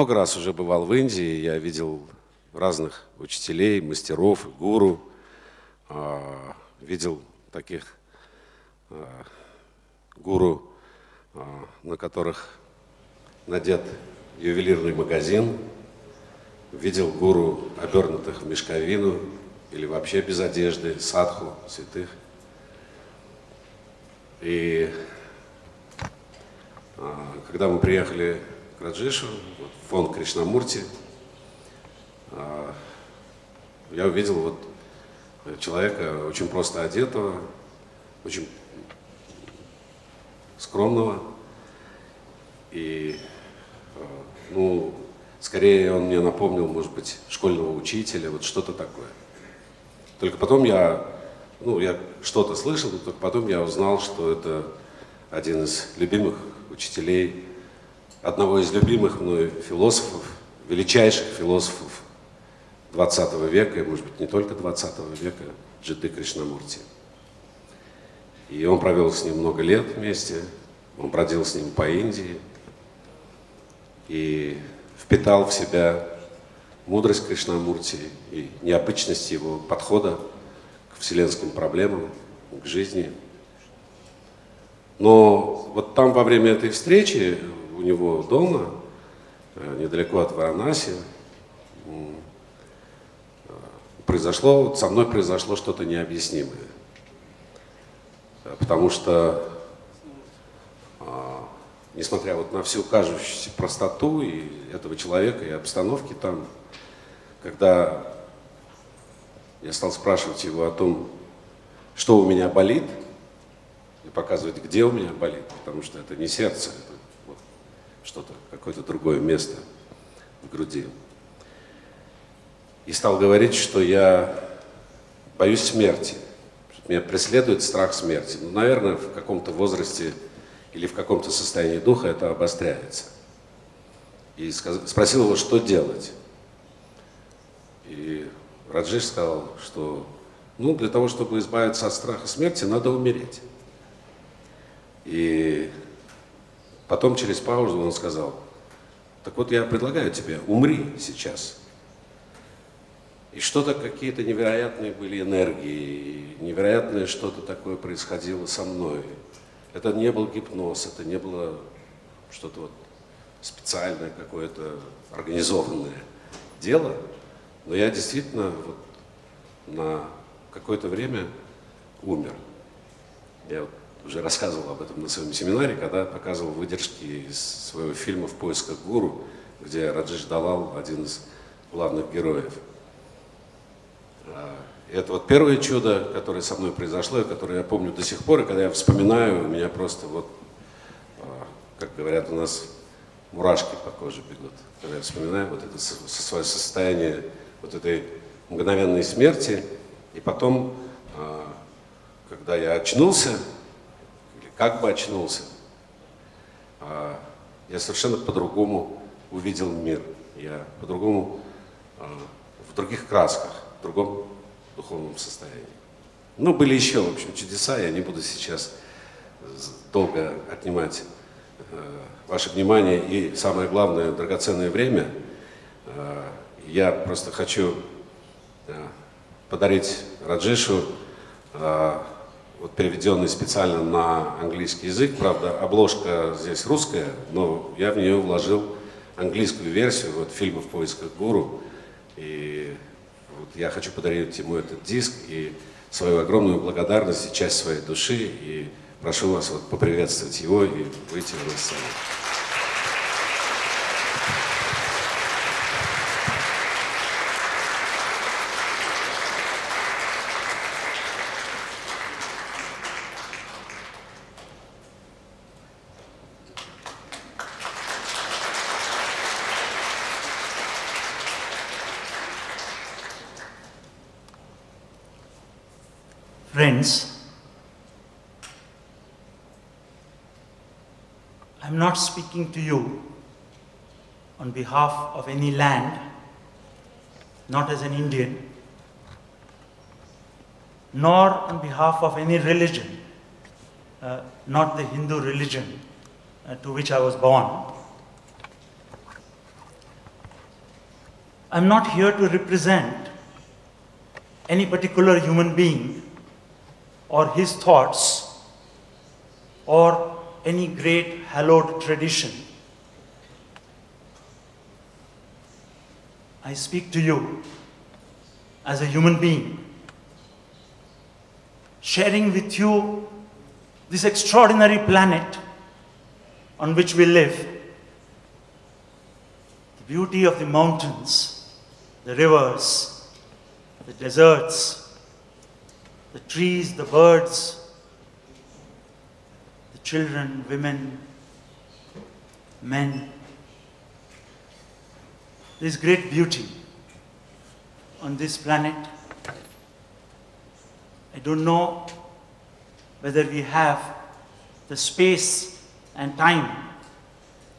много раз уже бывал в Индии, я видел разных учителей, мастеров, гуру, видел таких гуру, на которых надет ювелирный магазин, видел гуру, обернутых в мешковину или вообще без одежды, садху, святых. И когда мы приехали к Раджешу, в фонд Кришнамурти, я увидел вот человека очень просто одетого, очень скромного. И, ну, скорее он мне напомнил, может быть, школьного учителя, вот что-то такое. Только потом я что-то слышал, но только потом я узнал, что это один из любимых учителей, одного из любимых мной философов, величайших философов 20 века, и, может быть, не только 20 века, Джидды Кришнамурти. И он провел с ним много лет вместе, он бродил с ним по Индии и впитал в себя мудрость Кришнамурти и необычность его подхода к вселенским проблемам, к жизни. Но вот там во время этой встречи у него дома, недалеко от Варанаси, со мной произошло что-то необъяснимое. Потому что, несмотря вот на всю кажущуюся простоту и этого человека, и обстановки там, когда я стал спрашивать его о том, что у меня болит, и показывать, где у меня болит, потому что это не сердце, это вот что-то, какое-то другое место в груди. И стал говорить, что я боюсь смерти, что меня преследует страх смерти. Ну, наверное, в каком-то возрасте или в каком-то состоянии духа это обостряется. И спросил его, что делать. И Раджеш сказал, что для того, чтобы избавиться от страха смерти, надо умереть. И потом через паузу он сказал: так вот я предлагаю тебе, умри сейчас. И что-то, какие-то невероятные были энергии, невероятное что-то такое происходило со мной. Это не был гипноз, это не было что-то вот специальное, какое-то организованное дело. Но я действительно вот на какое-то время умер. Я вот уже рассказывал об этом на своем семинаре, когда показывал выдержки из своего фильма «В поисках гуру», где Раджеш Далал один из главных героев. И это вот первое чудо, которое со мной произошло, и которое я помню до сих пор, и когда я вспоминаю, у меня просто вот, как говорят у нас, мурашки по коже бегут, когда я вспоминаю вот это свое состояние вот этой мгновенной смерти. И потом, когда я очнулся, или как бы очнулся, я совершенно по-другому увидел мир. Я по-другому, в других красках, в другом духовном состоянии. Ну, были еще, в общем, чудеса, я не буду сейчас долго отнимать ваше внимание и, самое главное, драгоценное время. Я просто хочу подарить Раджешу, вот переведенный специально на английский язык, правда, обложка здесь русская, но я в нее вложил английскую версию вот фильма «В поисках гуру». И вот я хочу подарить ему этот диск и свою огромную благодарность и часть своей души. И прошу вас вот поприветствовать его и выйти на сцену. Friends, I'm not speaking to you on behalf of any land, not as an Indian, nor on behalf of any religion, not the Hindu religion to which I was born. I'm not here to represent any particular human being or his thoughts or any great hallowed tradition. I speak to you as a human being, sharing with you this extraordinary planet on which we live. The beauty of the mountains, the rivers, the deserts, the trees, the birds, the children, women, men. There is great beauty on this planet. I don't know whether we have the space and time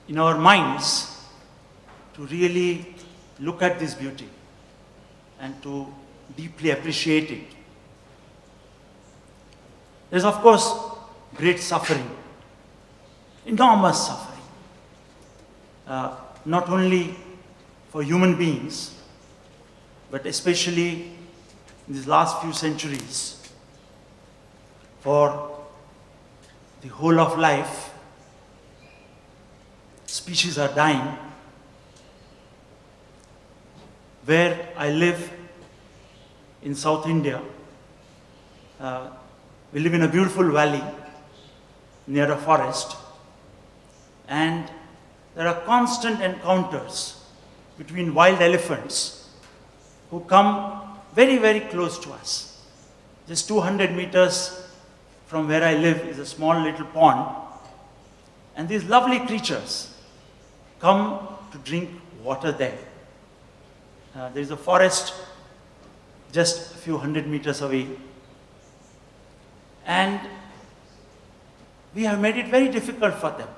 in our minds to really look at this beauty and to deeply appreciate it. There's of course great suffering, enormous suffering, not only for human beings, but especially in these last few centuries, for the whole of life. Species are dying. Where I live in South India, we live in a beautiful valley near a forest, and there are constant encounters between wild elephants who come very, very close to us. Just 200 meters from where I live is a small little pond, and these lovely creatures come to drink water there. There is a forest just a few hundred meters away, and we have made it very difficult for them.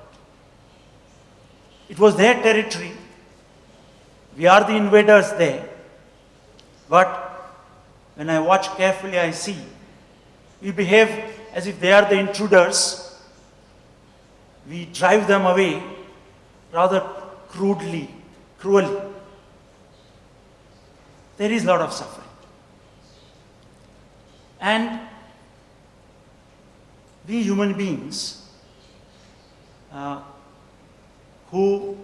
It was their territory. We are the invaders there. But when I watch carefully, I see we behave as if they are the intruders. We drive them away rather crudely, cruelly. There is a lot of suffering. And we human beings, who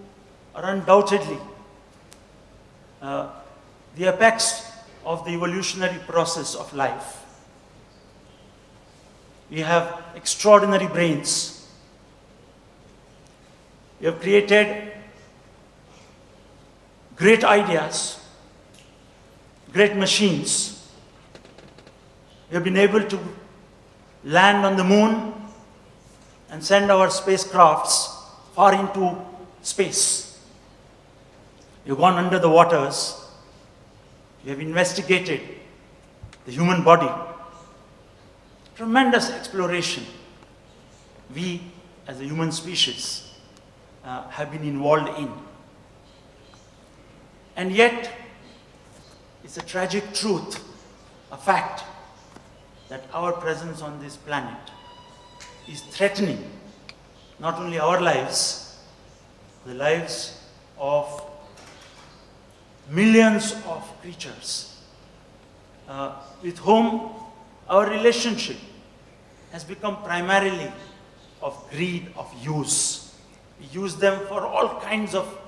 are undoubtedly the apex of the evolutionary process of life. We have extraordinary brains. We have created great ideas, great machines. We have been able to land on the moon and send our spacecrafts far into space. We have gone under the waters. We have investigated the human body. Tremendous exploration. We, as a human species, have been involved in. And yet, it's a tragic truth, a fact, that our presence on this planet is threatening not only our lives, the lives of millions of creatures with whom our relationship has become primarily of greed, of use. We use them for all kinds of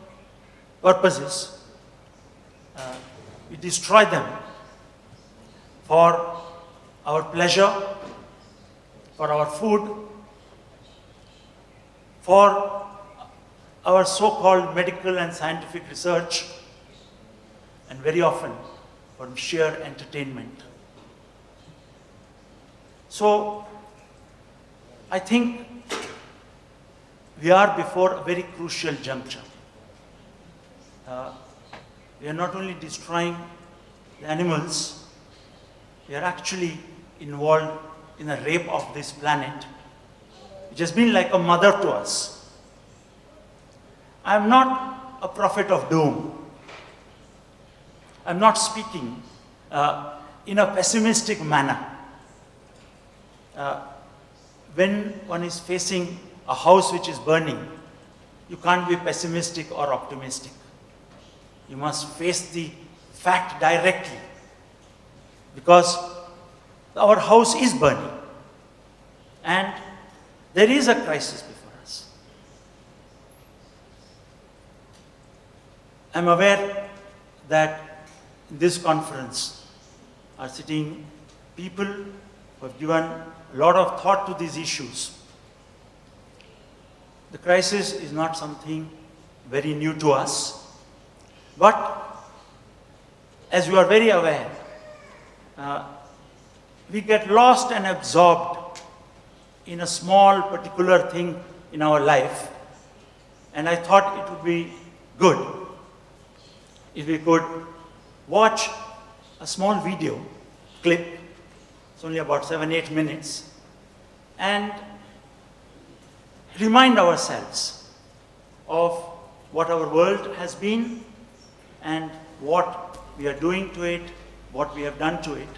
purposes. We destroy them for our pleasure, for our food, for our so-called medical and scientific research, and very often for sheer entertainment. So, I think we are before a very crucial juncture. We are not only destroying the animals, we are actually involved in a rape of this planet, which has been like a mother to us. I am not a prophet of doom. I'm not speaking in a pessimistic manner. When one is facing a house which is burning, you can't be pessimistic or optimistic. You must face the fact directly, because our house is burning and there is a crisis before us. I'm aware that in this conference are sitting people who have given a lot of thought to these issues. The crisis is not something very new to us, but as you are very aware, we get lost and absorbed in a small particular thing in our life, and I thought it would be good if we could watch a small video clip. It's only about 7-8 minutes, and remind ourselves of what our world has been and what we are doing to it, what we have done to it.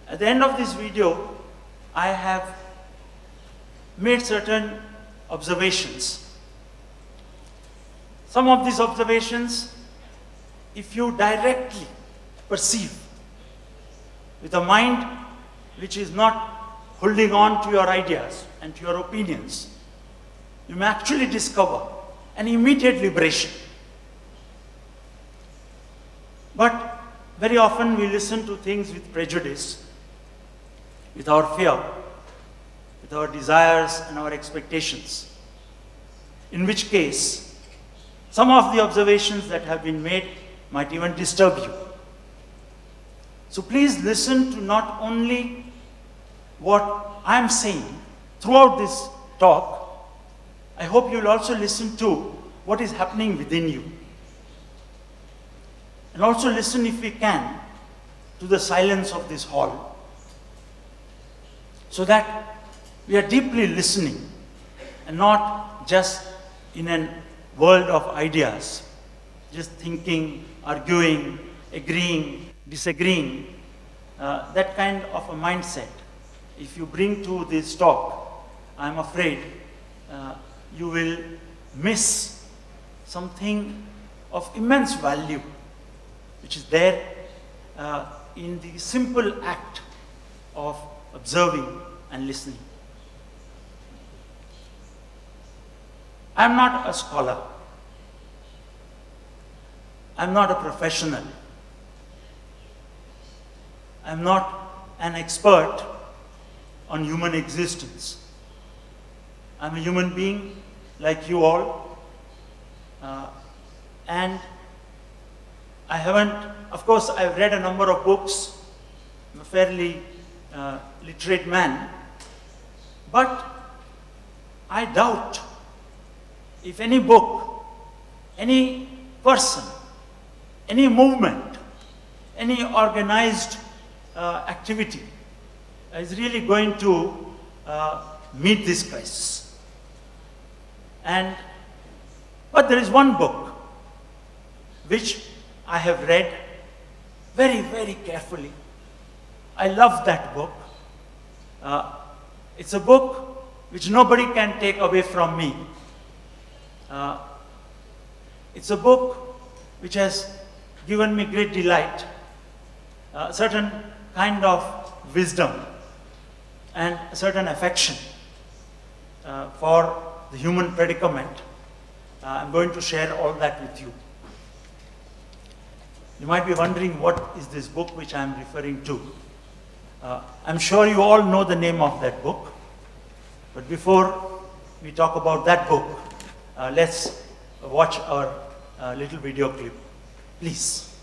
At the end of this video, I have made certain observations. Some of these observations, if you directly perceive with a mind which is not holding on to your ideas and to your opinions, you may actually discover an immediate liberation. But very often we listen to things with prejudice, with our fear, with our desires and our expectations, in which case some of the observations that have been made might even disturb you. So please listen to not only what I am saying throughout this talk, I hope you will also listen to what is happening within you. And also listen, if we can, to the silence of this hall, so that we are deeply listening and not just in a world of ideas, just thinking, arguing, agreeing, disagreeing. That kind of a mindset, if you bring to this talk, I'm afraid you will miss something of immense value, which is there in the simple act of observing and listening. I'm not a scholar. I'm not a professional. I'm not an expert on human existence. I'm a human being like you all. And I haven't, of course, I've read a number of books. I'm a fairly literate man. But I doubt if any book, any person, any movement, any organized activity is really going to meet this crisis. But there is one book which I have read very, very carefully. I love that book. It's a book which nobody can take away from me. It's a book which has given me great delight, a certain kind of wisdom and a certain affection for the human predicament. I'm going to share all that with you. You might be wondering, what is this book which I'm referring to? I'm sure you all know the name of that book. But before we talk about that book, let's watch our little video clip. Please.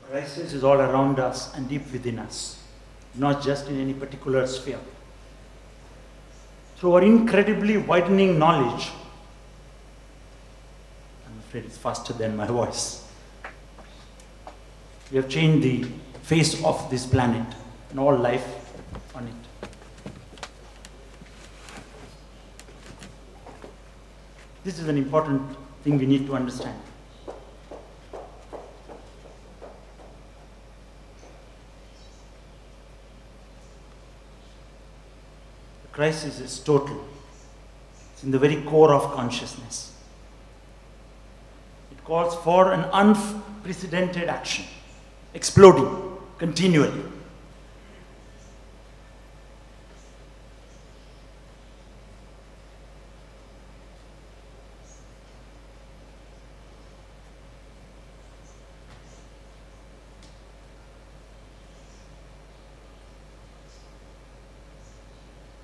Crisis is all around us and deep within us, not just in any particular sphere. Through our incredibly widening knowledge, I'm afraid it's faster than my voice, we have changed the face of this planet and all life on it. This is an important thing we need to understand. The crisis is total. It's in the very core of consciousness. It calls for an unprecedented action, exploding continually.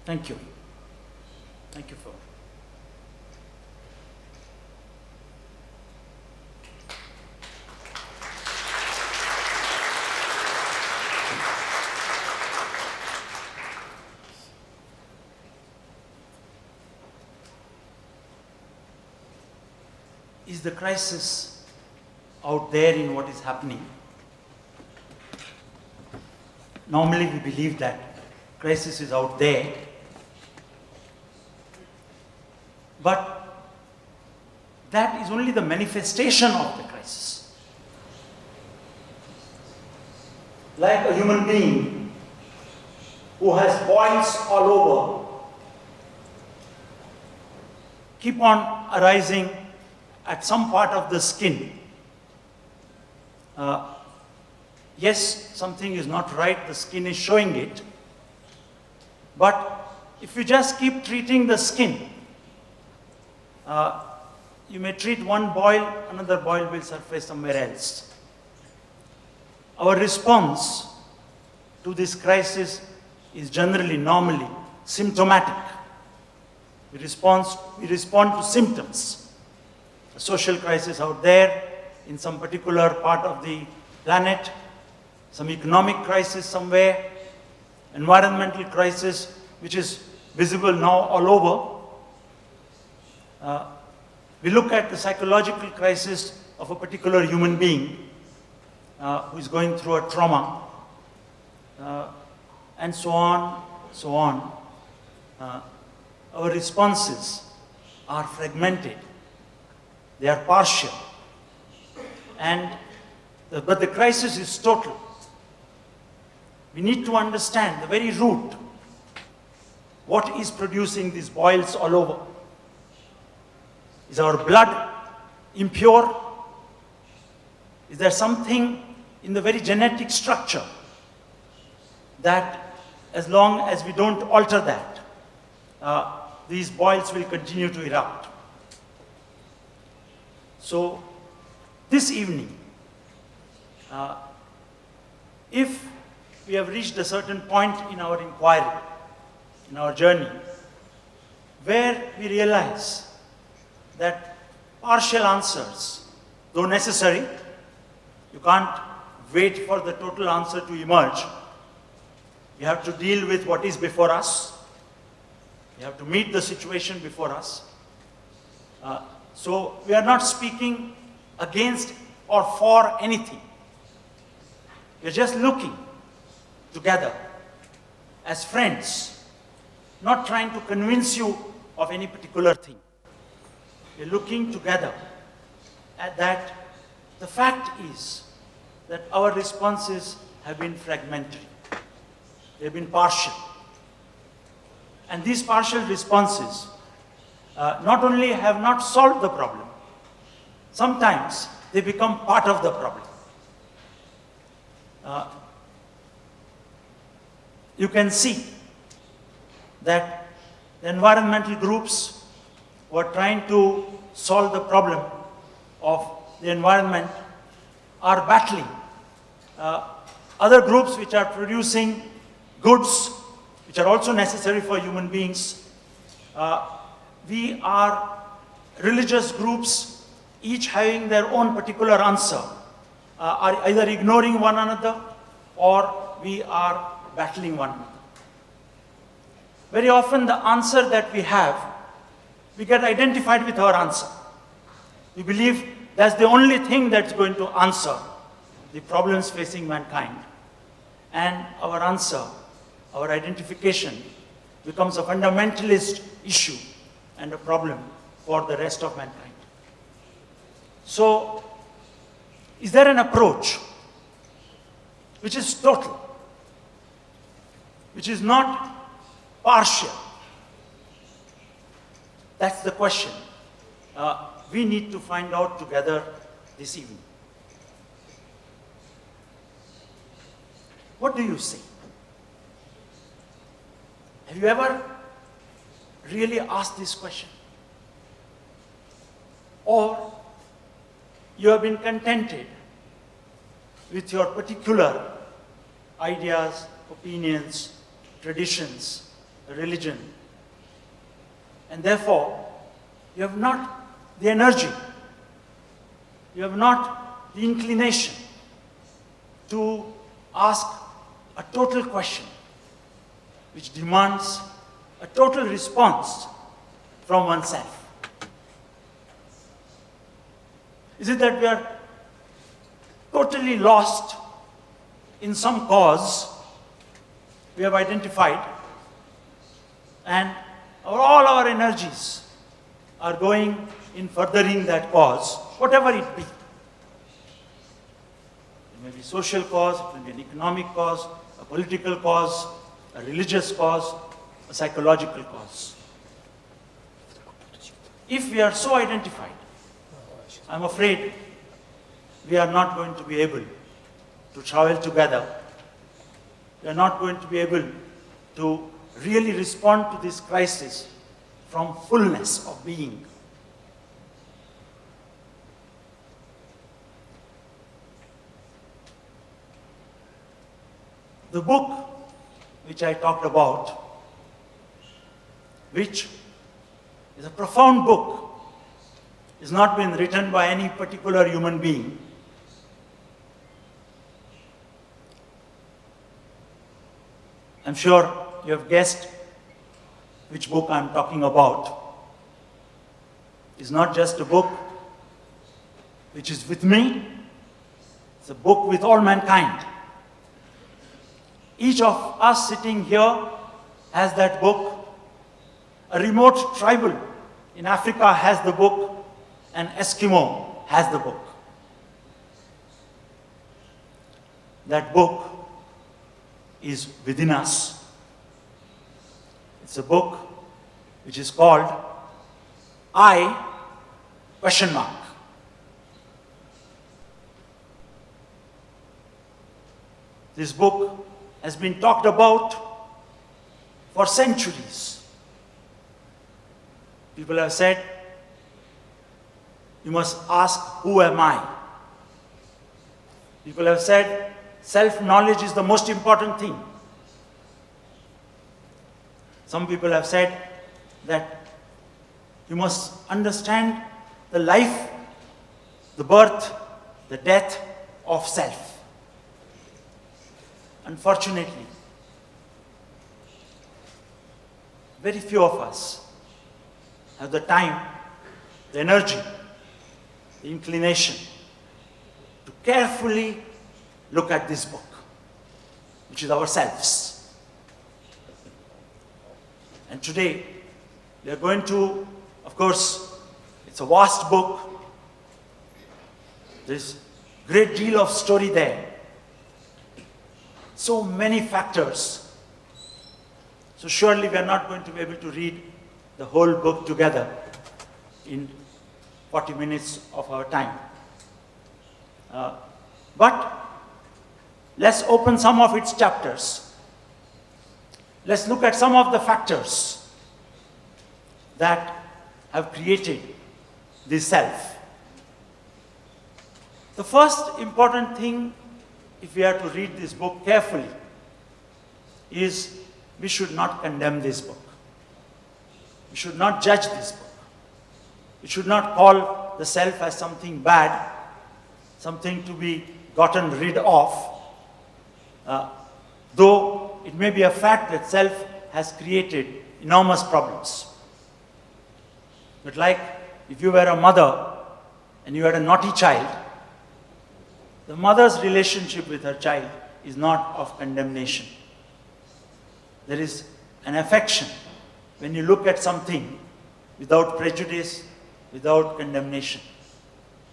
Thank you. Thank you for. Is the crisis out there in what is happening? Normally we believe that crisis is out there, but that is only the manifestation of the crisis. Like a human being who has boils all over, keep on arising at some part of the skin. Yes, something is not right, the skin is showing it, but if you just keep treating the skin, you may treat one boil, another boil will surface somewhere else. Our response to this crisis is generally, normally, symptomatic. We respond to symptoms. A social crisis out there in some particular part of the planet, some economic crisis somewhere, environmental crisis which is visible now all over. We look at the psychological crisis of a particular human being who is going through a trauma, and so on, so on. Our responses are fragmented. They are partial. But the crisis is total. We need to understand the very root. What is producing these boils all over? Is our blood impure? Is there something in the very genetic structure that, as long as we don't alter that, these boils will continue to erupt? So, this evening, if we have reached a certain point in our inquiry, in our journey, where we realize that partial answers, though necessary, you can't wait for the total answer to emerge. You have to deal with what is before us. You have to meet the situation before us. So we are not speaking against or for anything. We are just looking together as friends, not trying to convince you of any particular thing. We are looking together at that. The fact is that our responses have been fragmentary. They have been partial. And these partial responses not only have not solved the problem, sometimes they become part of the problem. You can see that the environmental groups who are trying to solve the problem of the environment are battling other groups which are producing goods which are also necessary for human beings. We are religious groups, each having their own particular answer are either ignoring one another or we are battling one another. Very often the answer that we have, we get identified with our answer. We believe that's the only thing that's going to answer the problems facing mankind. And our answer, our identification, becomes a fundamentalist issue and a problem for the rest of mankind. So, is there an approach which is total, which is not partial? That's the question we need to find out together this evening. What do you say? Have you ever really asked this question? Or you have been contented with your particular ideas, opinions, traditions, religion, and therefore you have not the energy, you have not the inclination to ask a total question which demands a total response from oneself. Is it that we are totally lost in some cause we have identified and all our energies are going in furthering that cause, whatever it be? It may be social cause, it may be an economic cause, a political cause, a religious cause, a psychological cause. If we are so identified, I'm afraid we are not going to be able to travel together. We are not going to be able to really respond to this crisis from fullness of being. The book which I talked about, which is a profound book, is not been written by any particular human being. I'm sure you have guessed which book I'm talking about. It's not just a book which is with me, it's a book with all mankind. Each of us sitting here has that book. A remote tribal in Africa has the book. An Eskimo has the book. That book is within us. It's a book which is called I ? This book has been talked about for centuries. People have said, you must ask, who am I? People have said, self-knowledge is the most important thing. Some people have said that you must understand the life, the birth, the death of self. Unfortunately, very few of us have the time, the energy, the inclination to carefully look at this book, which is ourselves. And today, we are going to, of course, it's a vast book. There's a great deal of story there. So many factors. So surely we are not going to be able to read the whole book together in 40 minutes of our time. But let's open some of its chapters. Let's look at some of the factors that have created this self. The first important thing, if we are to read this book carefully, is we should not condemn this book. We should not judge this book. We should not call the self as something bad, something to be gotten rid of, though it may be a fact that self has created enormous problems. But like if you were a mother and you had a naughty child, the mother's relationship with her child is not of condemnation. There is an affection when you look at something without prejudice, without condemnation,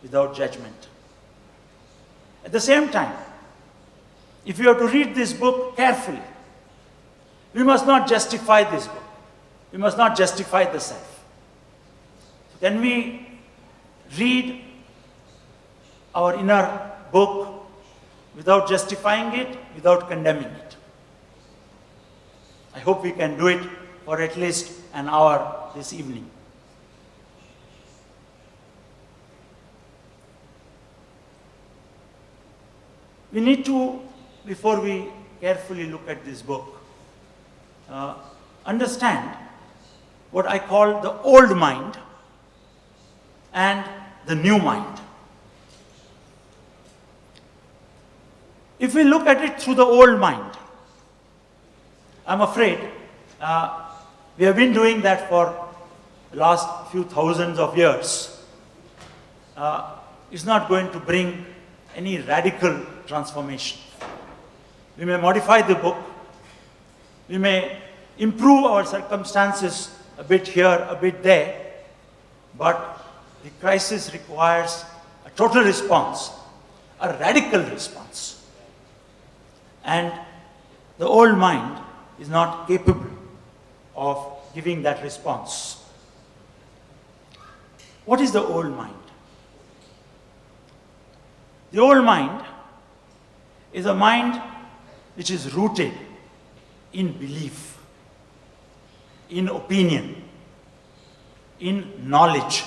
without judgment. At the same time, if you have to read this book carefully, we must not justify this book. We must not justify the self. Can we read our inner book without justifying it, without condemning it? I hope we can do it for at least an hour this evening. We need to, before we carefully look at this book, understand what I call the old mind and the new mind. If we look at it through the old mind, I'm afraid we have been doing that for the last few thousands of years. It's not going to bring any radical transformation. We may modify the book, we may improve our circumstances a bit here, a bit there, but the crisis requires a total response, a radical response. And the old mind is not capable of giving that response. What is the old mind? The old mind is a mind which is rooted in belief, in opinion, in knowledge,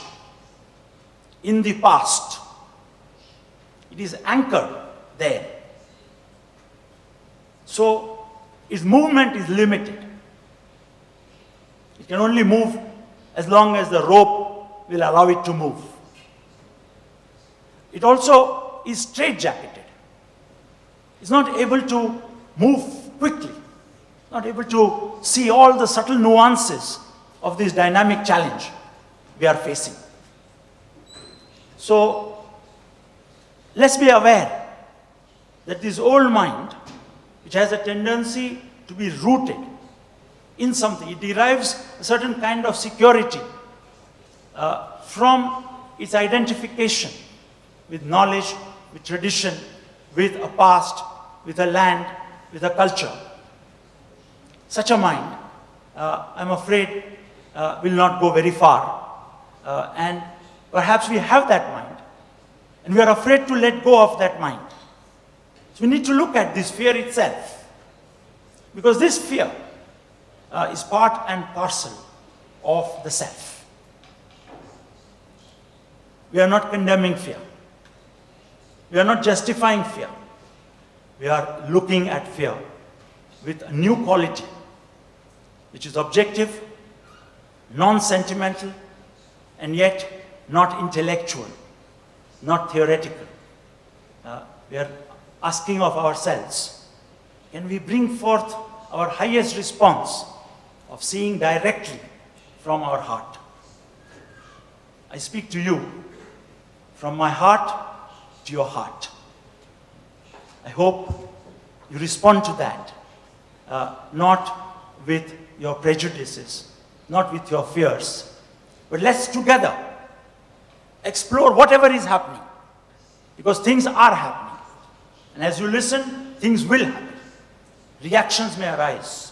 in the past. It is anchored there. So its movement is limited. It can only move as long as the rope will allow it to move. It also is straitjacketed. It's not able to move quickly, not able to see all the subtle nuances of this dynamic challenge we are facing. So let's be aware that this old mind, which has a tendency to be rooted in something, it derives a certain kind of security from its identification with knowledge, with tradition, with a past, with a land, with a culture. Such a mind, I'm afraid, will not go very far. And perhaps we have that mind, and we are afraid to let go of that mind. So we need to look at this fear itself, because this fear is part and parcel of the self. We are not condemning fear. We are not justifying fear. We are looking at fear with a new quality, which is objective, non-sentimental, and yet not intellectual, not theoretical. We are asking of ourselves, can we bring forth our highest response of seeing directly from our heart? I speak to you from my heart to your heart. I hope you respond to that, not with your prejudices, not with your fears, but let's together explore whatever is happening, because things are happening. And as you listen, things will happen. Reactions may arise,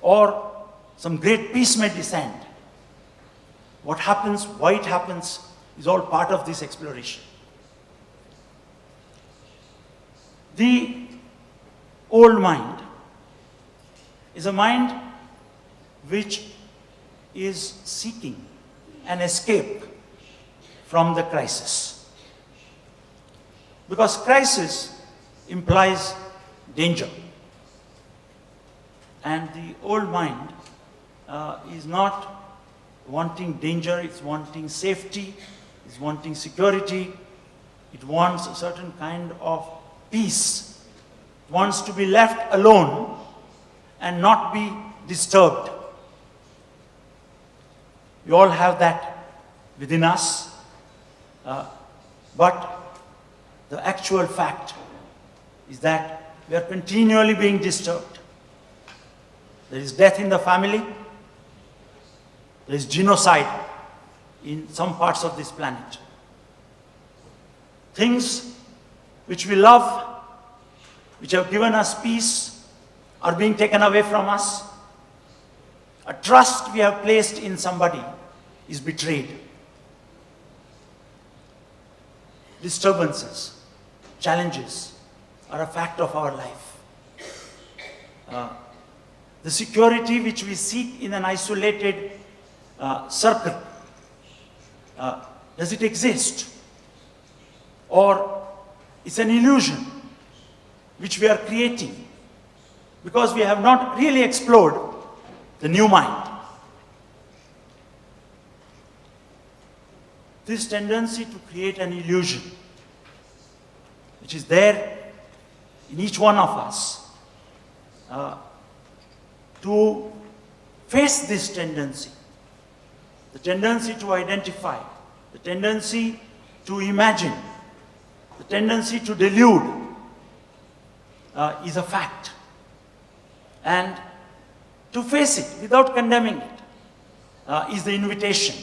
or some great peace may descend. What happens, why it happens, is all part of this exploration. The old mind is a mind which is seeking an escape from the crisis. Because crisis implies danger. And the old mind is not wanting danger, it's wanting safety, it's wanting security, It wants a certain kind of peace. It wants to be left alone and not be disturbed. We all have that within us, but the actual fact is that we are continually being disturbed. There is death in the family. There is genocide in some parts of this planet. Things which we love, which have given us peace, are being taken away from us. A trust we have placed in somebody is betrayed. Disturbances, challenges are a fact of our life. The security which we seek in an isolated circle, does it exist? Or it's an illusion which we are creating because we have not really explored the new mind. This tendency to create an illusion, which is there in each one of us, to face this tendency, the tendency to identify, the tendency to imagine, the tendency to delude, is a fact. And to face it without condemning it is the invitation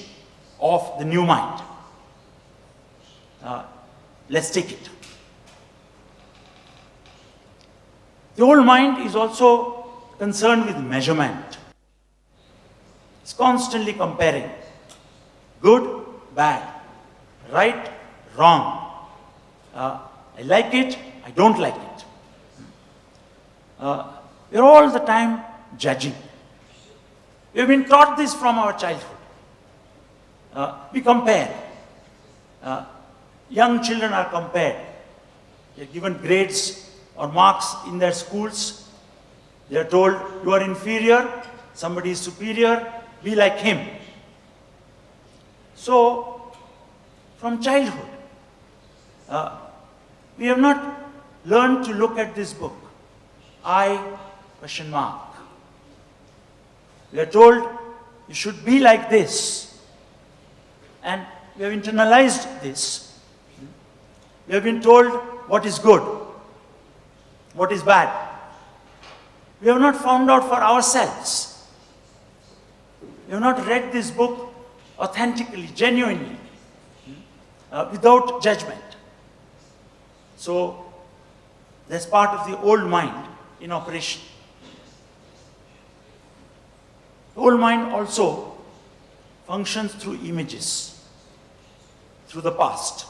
of the new mind. Let's take it. The old mind is also concerned with measurement. It's constantly comparing good, bad, right, wrong. I like it, I don't like it. We're all the time judging. We've been taught this from our childhood. We compare. Young children are compared. They're given grades or marks in their schools. They're told, you are inferior, somebody is superior, be like him. So, from childhood, we have not learned to look at this book. I, question mark. We are told, you should be like this. And we have internalized this. We have been told what is good, what is bad. We have not found out for ourselves. We have not read this book authentically, genuinely, without judgment. So, that's part of the old mind in operation. The old mind also functions through images, through the past.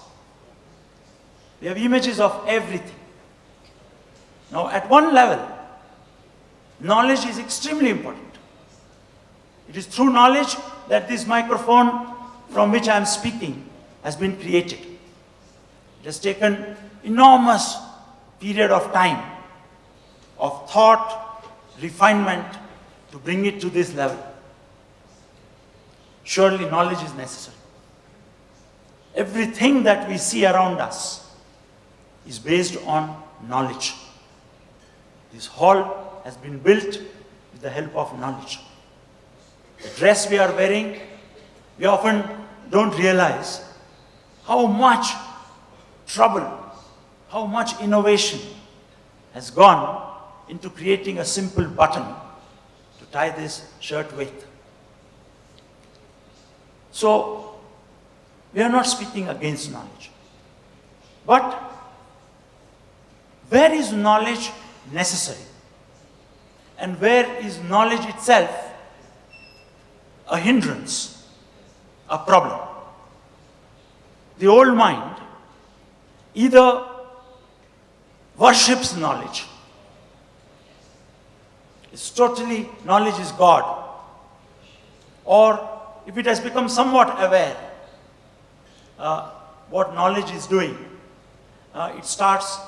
We have images of everything. Now, at one level, knowledge is extremely important. It is through knowledge that this microphone from which I am speaking has been created. It has taken enormous period of time, of thought, refinement, to bring it to this level. Surely knowledge is necessary. Everything that we see around us is based on knowledge. This hall has been built with the help of knowledge. The dress we are wearing, we often don't realize how much trouble, how much innovation has gone into creating a simple button to tie this shirt with. So, we are not speaking against knowledge. But, where is knowledge necessary? And where is knowledge itself a hindrance, a problem? The old mind either worships knowledge. It's totally, knowledge is God. Or if it has become somewhat aware what knowledge is doing, it starts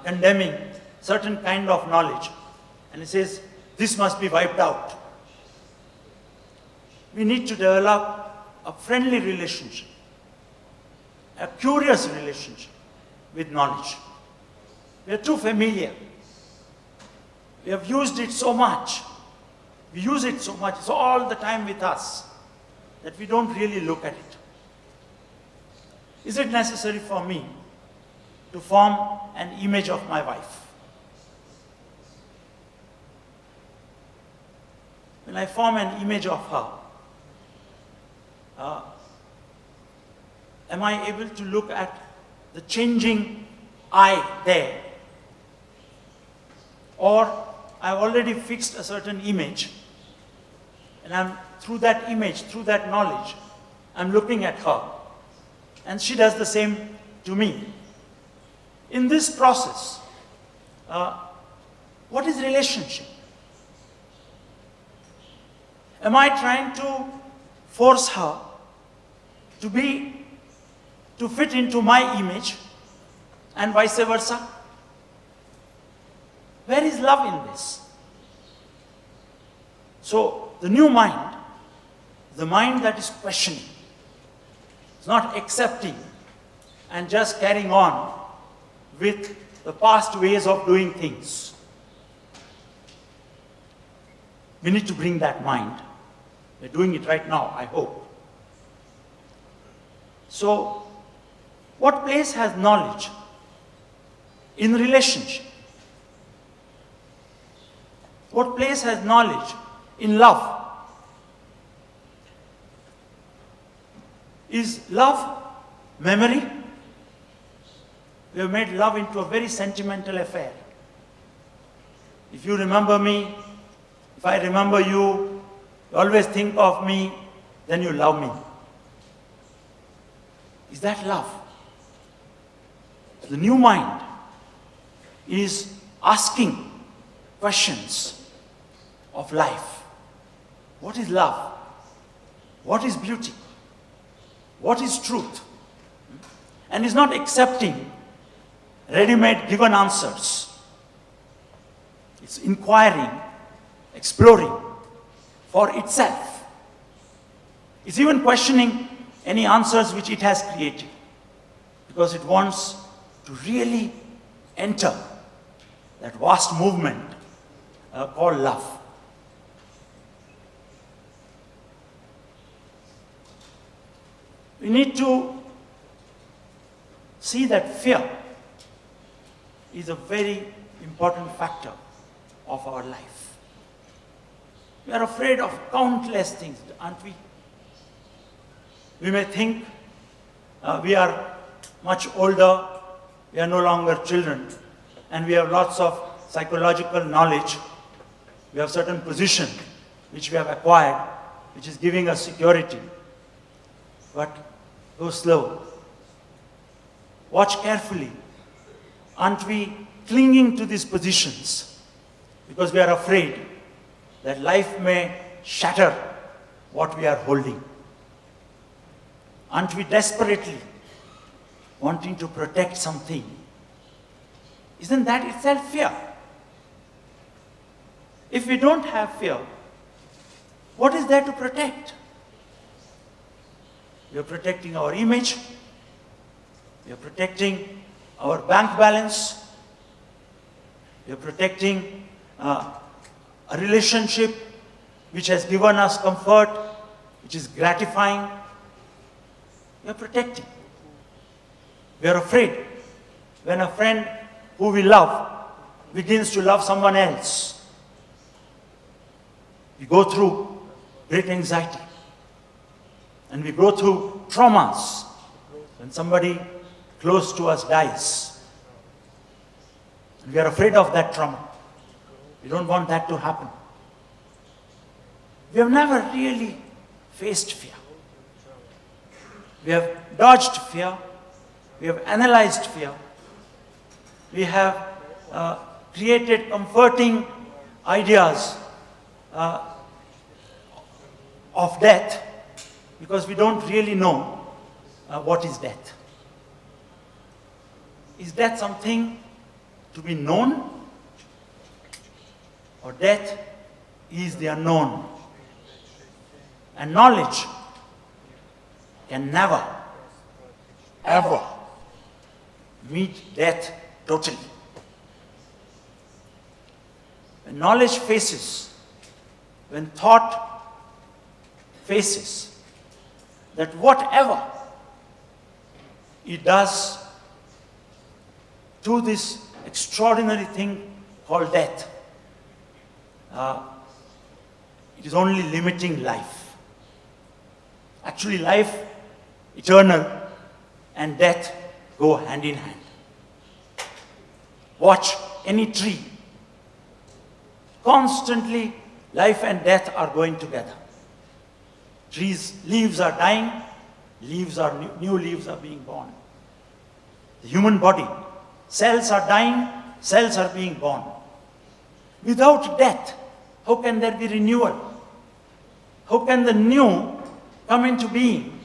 condemning certain kind of knowledge. And it says, this must be wiped out. We need to develop a friendly relationship a curious relationship with knowledge. We are too familiar. We have used it so much. We use it so much. It's all the time with us that we don't really look at it. Is it necessary for me to form an image of my wife? When I form an image of her, am I able to look at the changing I there? Or I've already fixed a certain image, and through that image, through that knowledge, I'm looking at her, and she does the same to me. In this process, what is relationship? Am I trying to force her to fit into my image and vice versa? Where is love in this? So the new mind, the mind that is questioning, is not accepting and just carrying on with the past ways of doing things. We need to bring that mind. We're doing it right now, I hope. So, what place has knowledge in relationship? What place has knowledge in love? Is love memory? We have made love into a very sentimental affair. If you remember me, if I remember you, you always think of me, then you love me. Is that love? The new mind is asking questions of life. What is love? What is beauty? What is truth? And is not accepting ready-made given answers. It's inquiring, exploring for itself. It's even questioning any answers which it has created, because it wants to really enter that vast movement called love. We need to see that fear is a very important factor of our life. We are afraid of countless things, aren't we? We may think we are much older, we are no longer children, and we have lots of psychological knowledge. We have certain position which we have acquired, which is giving us security. But go slow. Watch carefully. Aren't we clinging to these positions because we are afraid that life may shatter what we are holding? Aren't we desperately wanting to protect something? Isn't that itself fear? If we don't have fear, what is there to protect? We are protecting our image, we are protecting our bank balance, we are protecting a relationship which has given us comfort, which is gratifying. We are protecting. We are afraid when a friend who we love begins to love someone else. We go through great anxiety. And we go through traumas when somebody close to us dies. And we are afraid of that trauma. We don't want that to happen. We have never really faced fear. We have dodged fear. We have analyzed fear. We have created comforting ideas of death, because we don't really know what is death. Is death something to be known? Or death is the unknown? And knowledge can never ever meet death totally. When knowledge faces, when thought faces, that whatever it does to this extraordinary thing called death, it is only limiting life. Actually, life, eternal, and death go hand in hand. Watch any tree. Constantly, life and death are going together. Trees, leaves are dying, new leaves are being born. The human body, cells are dying, cells are being born. Without death, how can there be renewal? How can the new come into being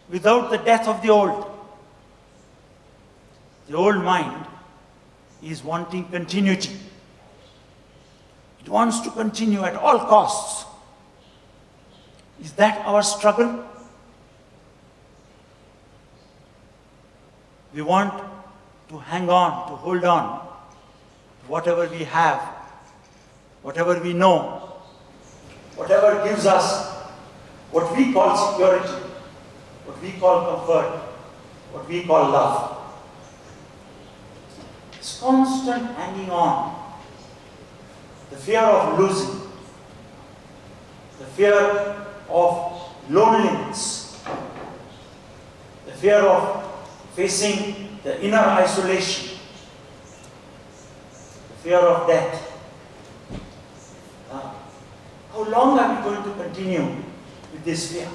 without the death of the old? The old mind is wanting continuity. It wants to continue at all costs. Is that our struggle? We want to hang on, to hold on to whatever we have, whatever we know, whatever gives us what we call security, what we call comfort, what we call love. It's constant hanging on, the fear of losing, the fear of loneliness, the fear of facing the inner isolation, the fear of death. How long are we going to continue with this fear?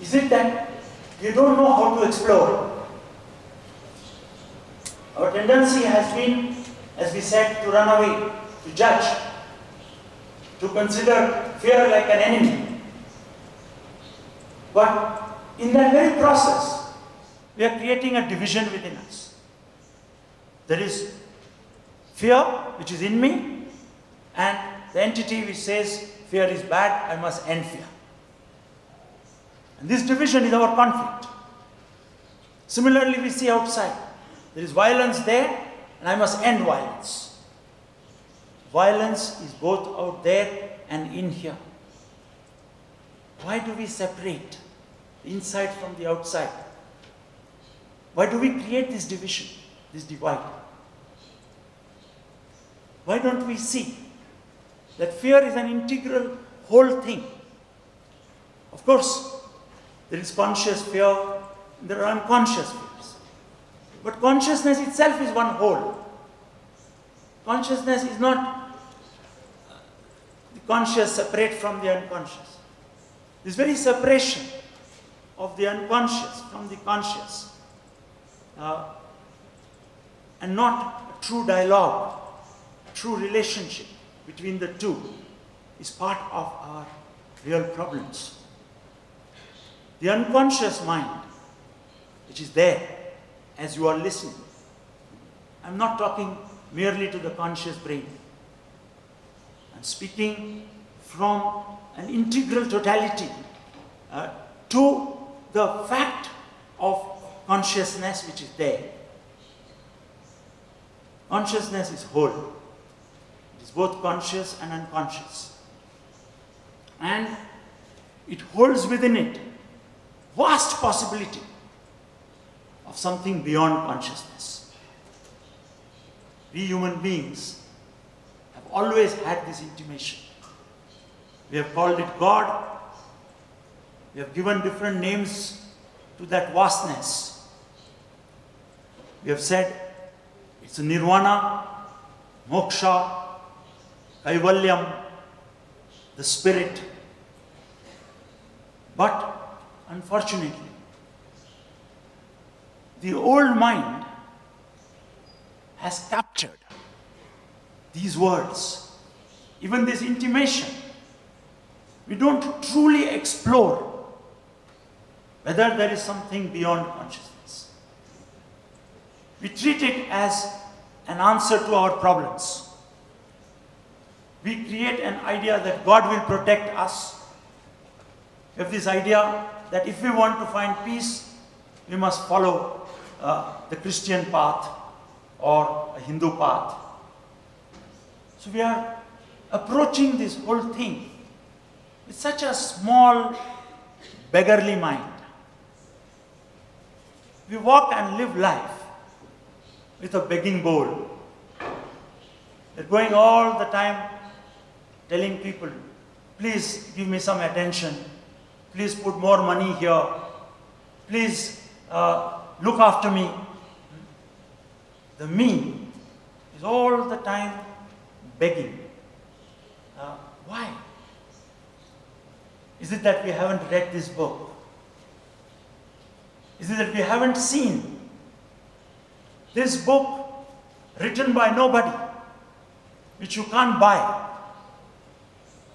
Is it that we don't know how to explore? Our tendency has been, as we said, to run away, to judge, to consider fear like an enemy. But in that very process, we are creating a division within us. There is fear which is in me, and the entity which says fear is bad, I must end fear. And this division is our conflict. Similarly, we see outside. There is violence there, and I must end violence. Violence is both out there and in here. Why do we separate the inside from the outside? Why do we create this division, this divide? Why don't we see that fear is an integral whole thing? Of course, there is conscious fear, and there are unconscious fears. But consciousness itself is one whole. Consciousness is not the conscious separate from the unconscious. This very separation of the unconscious from the conscious, and not a true dialogue, a true relationship between the two, is part of our real problems. The unconscious mind, which is there as you are listening. I'm not talking merely to the conscious brain. I'm speaking from an integral totality to the fact of consciousness which is there. Consciousness is whole. It is both conscious and unconscious. And it holds within it vast possibility of something beyond consciousness. We human beings have always had this intimation. We have called it God. We have given different names to that vastness. We have said it's nirvana, moksha, kaivalyam, the spirit. But unfortunately, the old mind has captured these words, even this intimation. We don't truly explore whether there is something beyond consciousness. We treat it as an answer to our problems. We create an idea that God will protect us. We have this idea that if we want to find peace, we must follow the Christian path or a Hindu path. So we are approaching this whole thing with such a small, beggarly mind. We walk and live life with a begging bowl. We're going all the time telling people, please give me some attention, please put more money here, please look after me. The me is all the time begging. Why? Is it that we haven't read this book? Is it that we haven't seen this book written by nobody, which you can't buy,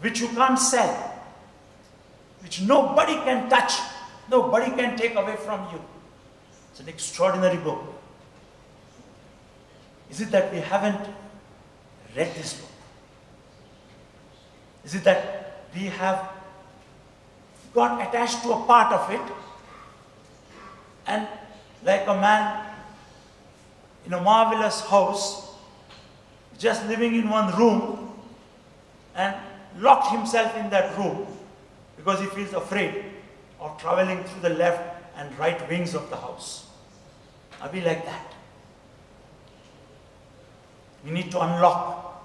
which you can't sell, which nobody can touch, nobody can take away from you? It's an extraordinary book. Is it that we haven't read this book? Is it that we have got attached to a part of it, and like a man in a marvelous house, just living in one room, and locked himself in that room because he feels afraid of traveling through the left and right wings of the house? Are we like that? We need to unlock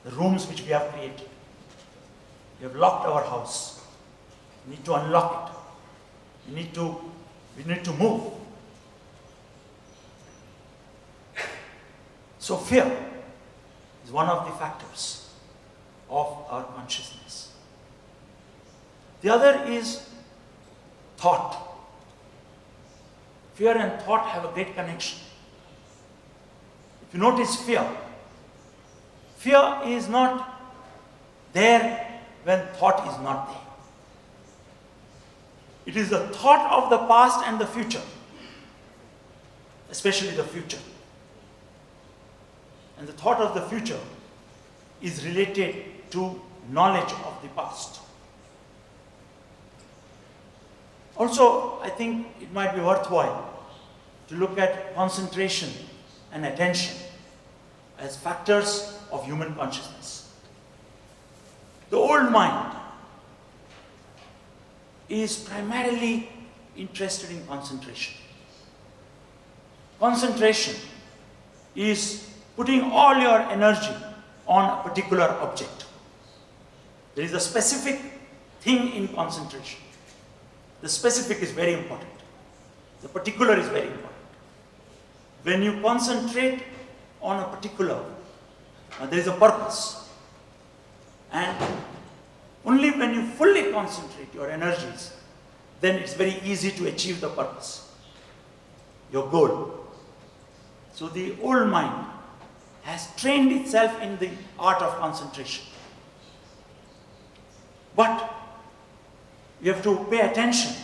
the rooms which we have created. We have locked our house. We need to unlock it. We need to move. So fear is one of the factors of our consciousness. The other is thought. Fear and thought have a great connection. If you notice fear is not there when thought is not there. It is the thought of the past and the future, especially the future. And the thought of the future is related to knowledge of the past. Also, I think it might be worthwhile to look at concentration and attention as factors of human consciousness. The old mind is primarily interested in concentration. Concentration is putting all your energy on a particular object. There is a specific thing in concentration. The specific is very important. The particular is very important. When you concentrate on a particular, there is a purpose. And only when you fully concentrate your energies, then it's very easy to achieve the purpose, your goal. So the old mind has trained itself in the art of concentration. But you have to pay attention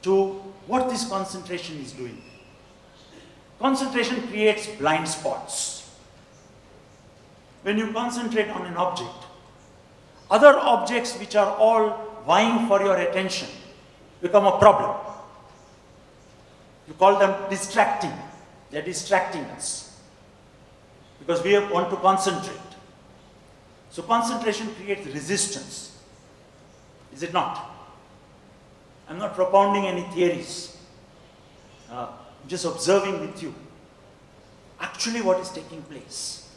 to what this concentration is doing. Concentration creates blind spots. When you concentrate on an object, other objects which are all vying for your attention become a problem. You call them distracting. They're distracting us because we want to concentrate. So concentration creates resistance. Is it not? I'm not propounding any theories. I'm just observing with you actually what is taking place.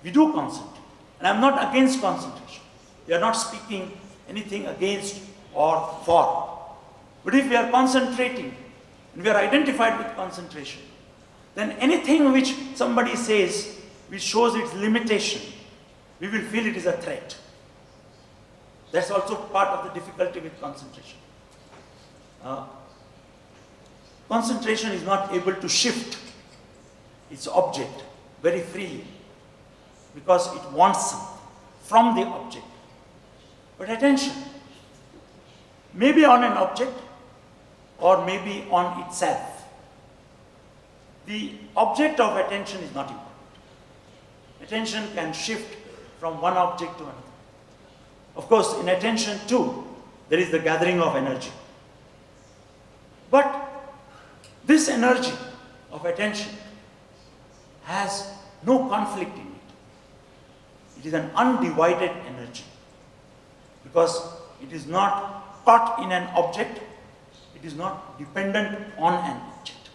We do concentrate. And I'm not against concentration. We are not speaking anything against or for. But if we are concentrating and we are identified with concentration, then anything which somebody says which shows its limitation, we will feel it is a threat. That's also part of the difficulty with concentration. Concentration is not able to shift its object very freely because it wants something from the object. But attention, maybe on an object or maybe on itself. The object of attention is not important. Attention can shift from one object to another. Of course, in attention too, there is the gathering of energy. But this energy of attention has no conflict in it. It is an undivided energy because it is not caught in an object, it is not dependent on an object.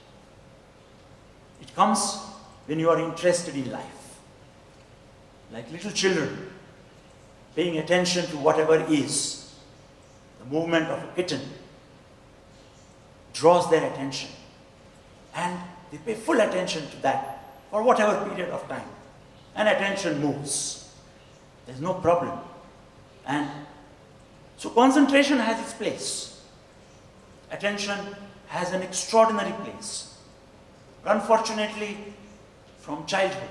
It comes when you are interested in life. Like little children paying attention to whatever is. The movement of a kitten draws their attention and they pay full attention to that for whatever period of time. And attention moves. There's no problem. And so concentration has its place. Attention has an extraordinary place. But unfortunately, from childhood,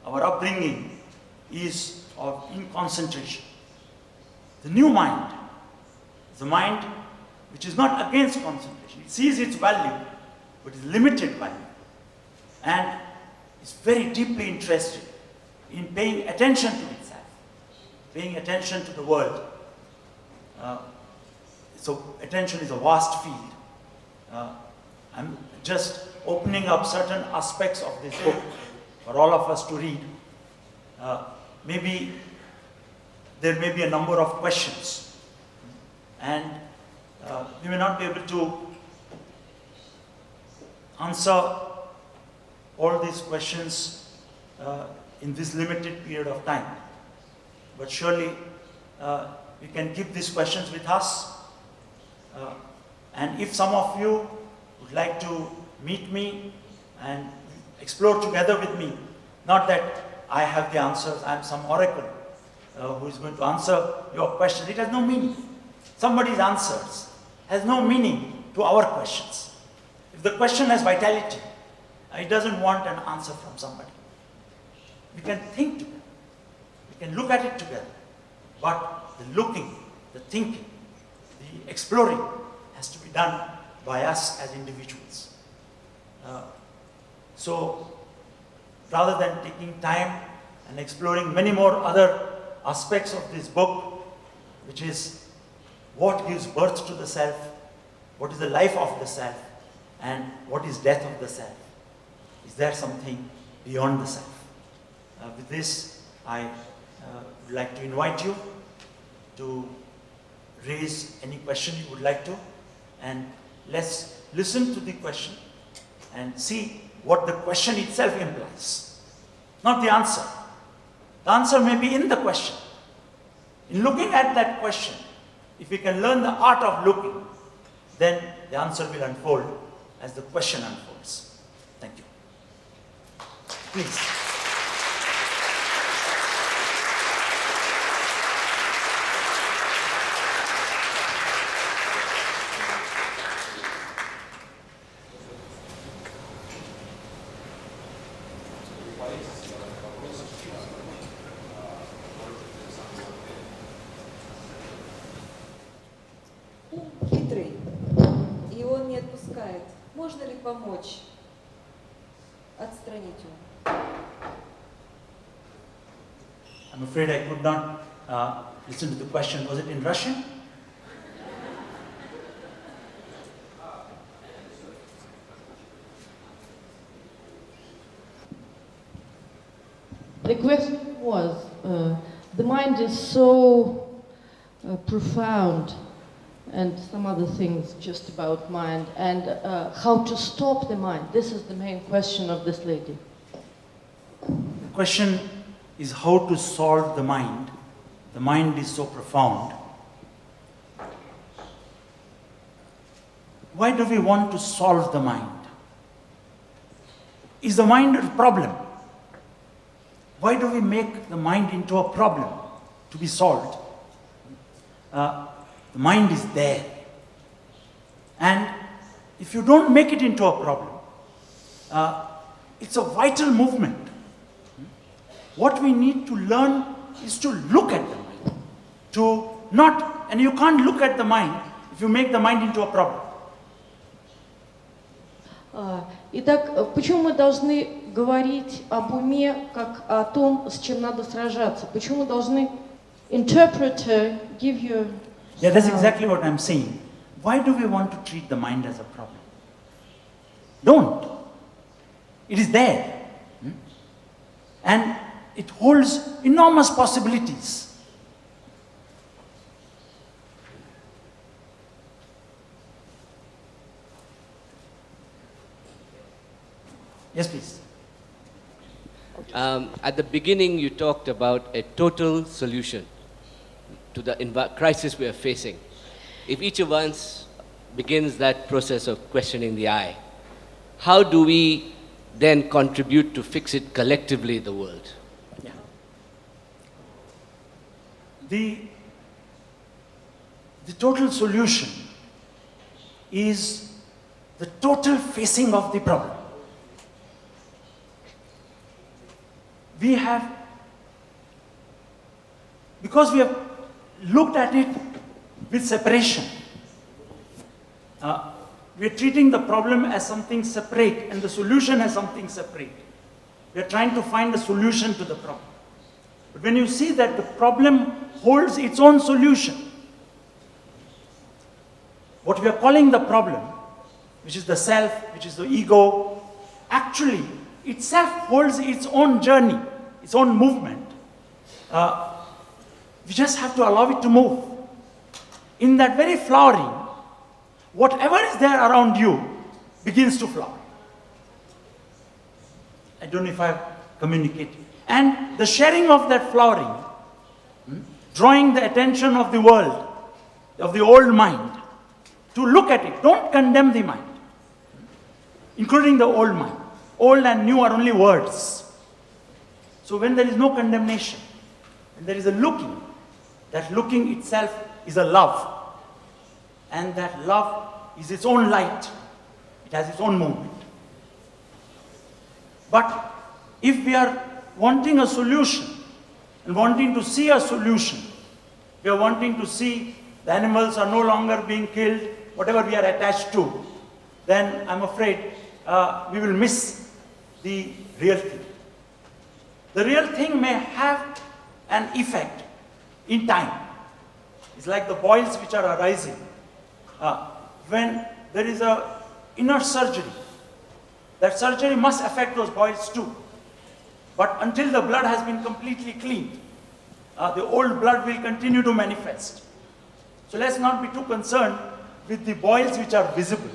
our upbringing is of inconcentration. The new mind is a mind which is not against concentration. It sees its value, but is limited value. And is very deeply interested in paying attention to itself, paying attention to the world. So attention is a vast field. I'm just opening up certain aspects of this book for all of us to read. Maybe there may be a number of questions, and we may not be able to answer all these questions in this limited period of time. But surely we can keep these questions with us. And if some of you would like to meet me and explore together with me, not that I have the answers, I am some oracle who is going to answer your questions. It has no meaning. Somebody's answers has no meaning to our questions. If the question has vitality, it doesn't want an answer from somebody. We can think together. We can look at it together. But the looking, the thinking, the exploring has to be done by us as individuals. So rather than taking time and exploring many more other aspects of this book, which is what gives birth to the self, what is the life of the self, and what is death of the self. Is there something beyond the self? With this, I would like to invite you to raise any question you would like to, and let's listen to the question and see what the question itself implies, not the answer. The answer may be in the question. In looking at that question, if we can learn the art of looking, then the answer will unfold as the question unfolds. Thank you. Please. Хитрый, и он не отпускает. Можно ли помочь отстранить его? I'm afraid I could not listen to the question. Was it in Russian? The question was, the mind is so profound, and some other things just about mind, and how to stop the mind. This is the main question of this lady. The question is how to solve the mind. The mind is so profound. Why do we want to solve the mind? Is the mind a problem? Why do we make the mind into a problem to be solved? The mind is there. And if you don't make it into a problem, it's a vital movement. What we need to learn is to look at the mind. And you can't look at the mind if you make the mind into a problem. Итак, почему мы должны говорить об уме как о том, с чем надо сражаться? Почему мы должны interpreter give you Yeah, that's exactly what I'm saying. Why do we want to treat the mind as a problem? Don't. It is there. And it holds enormous possibilities. Yes, please. At the beginning, you talked about a total solution to the crisis we are facing. If each of us begins that process of questioning the I, how do we then contribute to fix it collectively in the world? Yeah. The total solution is the total facing of the problem. We have, because we have looked at it with separation, we are treating the problem as something separate and the solution as something separate. We are trying to find a solution to the problem. But when you see that the problem holds its own solution, what we are calling the problem, which is the self, which is the ego, actually itself holds its own journey, its own movement. We just have to allow it to move. In that very flowering, whatever is there around you begins to flower. I don't know if I've communicated. And the sharing of that flowering, drawing the attention of the world, of the old mind, to look at it. Don't condemn the mind, including the old mind. Old and new are only words. So when there is no condemnation, and there is a looking, that looking itself is a love. And that love is its own light. It has its own movement. But if we are wanting a solution and wanting to see a solution, we are wanting to see the animals are no longer being killed, whatever we are attached to, then I'm afraid we will miss the real thing. The real thing may have an effect in time. It's like the boils which are arising. When there is an inner surgery, that surgery must affect those boils too. But until the blood has been completely cleaned, the old blood will continue to manifest. So let's not be too concerned with the boils which are visible.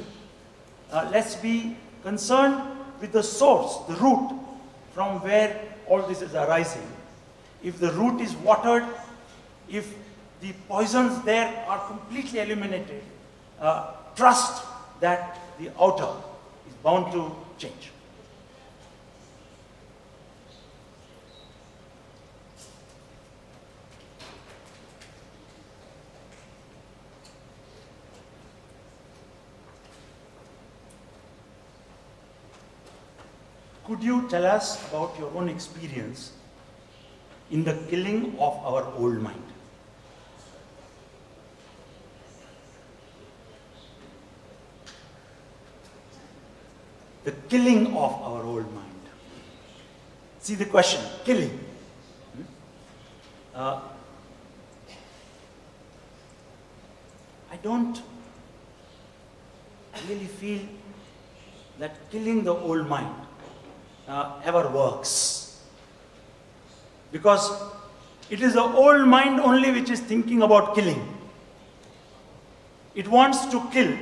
Let's be concerned with the source, the root, from where all this is arising. If the root is watered, if the poisons there are completely eliminated, trust that the outer is bound to change. Could you tell us about your own experience in the killing of our old mind? The killing of our old mind. See the question, killing. I don't really feel that killing the old mind ever works. Because it is the old mind only which is thinking about killing. It wants to kill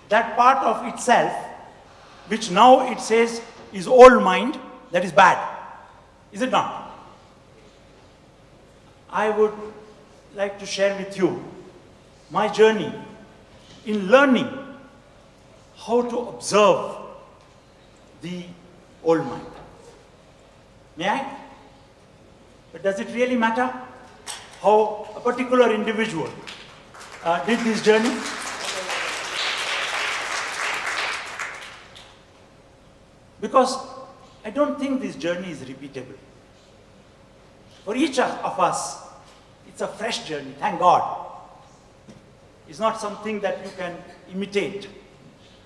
that part of itself which now it says is old mind, that is bad. Is it not? I would like to share with you my journey in learning how to observe the old mind. May I? But does it really matter how a particular individual did this journey? Because I don't think this journey is repeatable. For each of us, it's a fresh journey, thank God. It's not something that you can imitate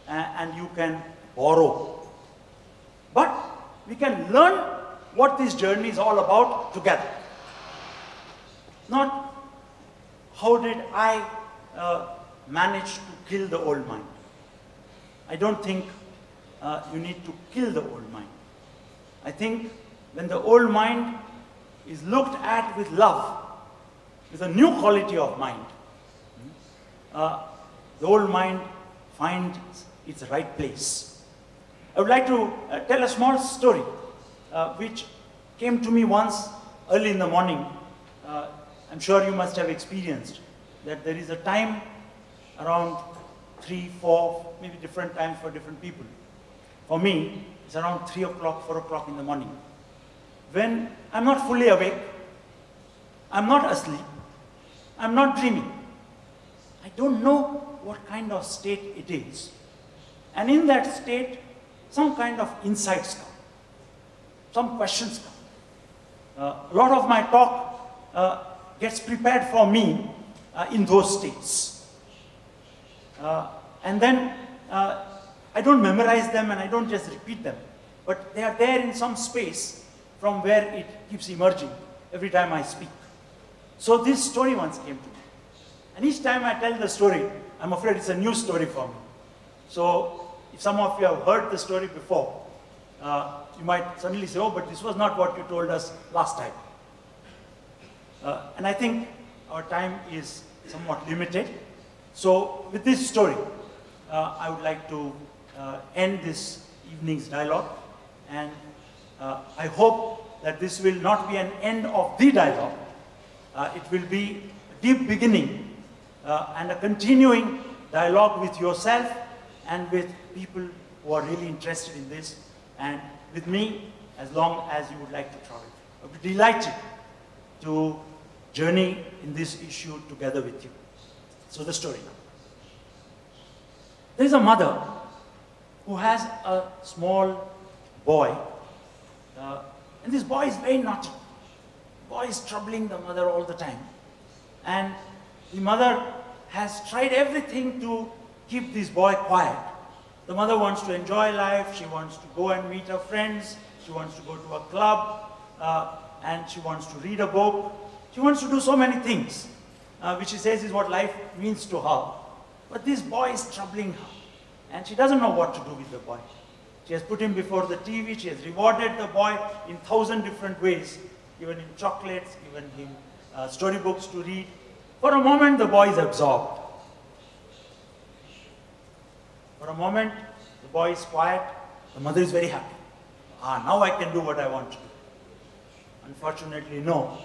and you can borrow. But we can learn what this journey is all about together. Not how did I manage to kill the old mind? I don't think you need to kill the old mind. I think when the old mind is looked at with love, with a new quality of mind, the old mind finds its right place. I would like to tell a small story which came to me once early in the morning. I'm sure you must have experienced that there is a time around 3, 4, maybe different times for different people. For me, it's around 3 o'clock, 4 o'clock in the morning. When I'm not fully awake, I'm not asleep, I'm not dreaming. I don't know what kind of state it is. And in that state, some kind of insights come, some questions come. A lot of my talk gets prepared for me in those states. And then I don't memorize them and I don't just repeat them, but they are there in some space from where it keeps emerging every time I speak. So this story once came to me. And each time I tell the story, I'm afraid it's a new story for me. So if some of you have heard the story before, you might suddenly say, oh, but this was not what you told us last time. And I think our time is somewhat limited. So with this story, I would like to end this evening's dialogue. And I hope that this will not be an end of the dialogue. It will be a deep beginning and a continuing dialogue with yourself and with people who are really interested in this, and with me, as long as you would like to travel. I would be delighted to journey in this issue together with you. So the story now. There is a mother who has a small boy, and this boy is very naughty. The boy is troubling the mother all the time. And the mother has tried everything to keep this boy quiet. The mother wants to enjoy life, she wants to go and meet her friends, she wants to go to a club, and she wants to read a book. She wants to do so many things, which she says is what life means to her. But this boy is troubling her, and she doesn't know what to do with the boy. She has put him before the TV, she has rewarded the boy in 1,000 different ways, given him chocolates, given him storybooks to read. For a moment, the boy is absorbed. For a moment, the boy is quiet, the mother is very happy. Now I can do what I want to do. Unfortunately, no.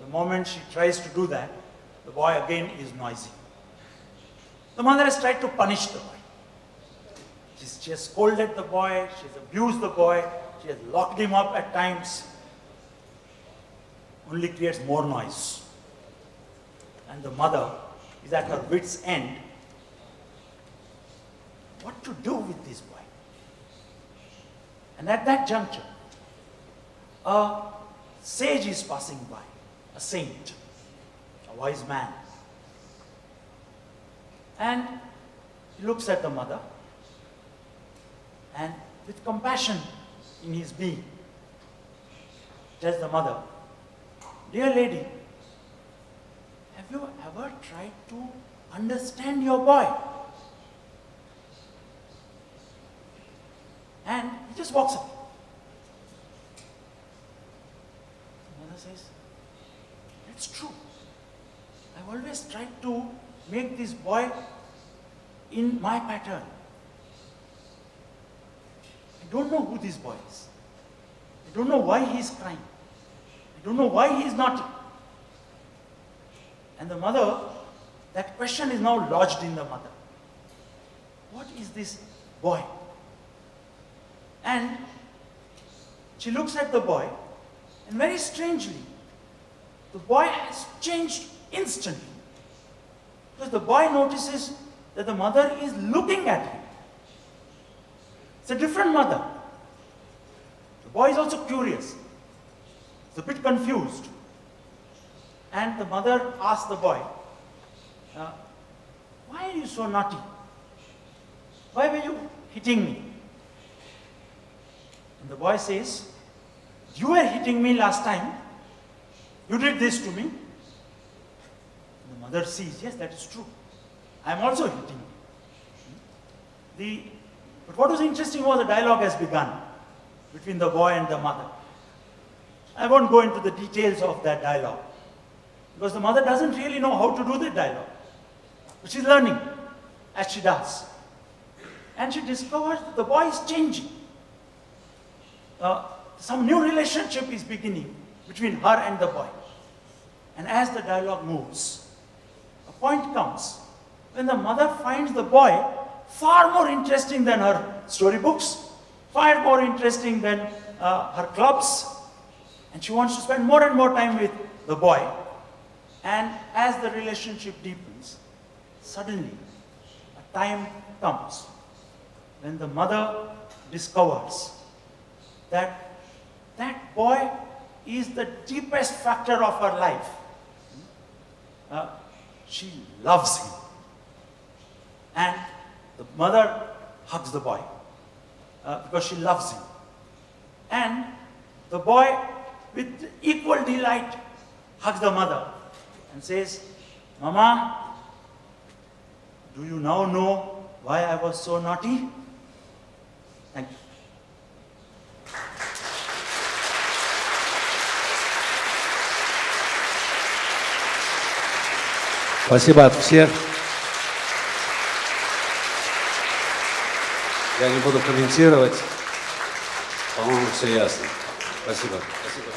The moment she tries to do that, the boy again is noisy. The mother has tried to punish the boy. She has scolded the boy, she has abused the boy, she has locked him up at times. Only creates more noise. And the mother is at her wit's end. What to do with this boy? And at that juncture, a sage is passing by, a saint, a wise man. And he looks at the mother, and with compassion in his being, tells the mother, "Dear lady, have you ever tried to understand your boy?" And he just walks away. The mother says, "It's true. I've always tried to make this boy in my pattern. I don't know who this boy is. I don't know why he's crying. I don't know why he's naughty." And the mother, that question is now lodged in the mother. What is this boy? And she looks at the boy, and very strangely, the boy has changed instantly. Because the boy notices that the mother is looking at him. It's a different mother. The boy is also curious. He's a bit confused. And the mother asks the boy, "Why are you so naughty? Why were you hitting me?" And the boy says, "You were hitting me last time. You did this to me." The mother sees, yes, that is true. I am also hitting you. But what was interesting was the dialogue has begun between the boy and the mother. I won't go into the details of that dialogue because the mother doesn't really know how to do that dialogue. But she's learning as she does. And she discovers that the boy is changing. Some new relationship is beginning between her and the boy. And as the dialogue moves, a point comes when the mother finds the boy far more interesting than her storybooks, far more interesting than her clubs, and she wants to spend more and more time with the boy. And as the relationship deepens, suddenly a time comes when the mother discovers that that boy is the deepest factor of her life. She loves him. And the mother hugs the boy because she loves him. And the boy, with equal delight, hugs the mother and says, "Mama, do you now know why I was so naughty?" Thank you. Спасибо от всех. Я не буду комментировать. По-моему, все ясно. Спасибо. Спасибо.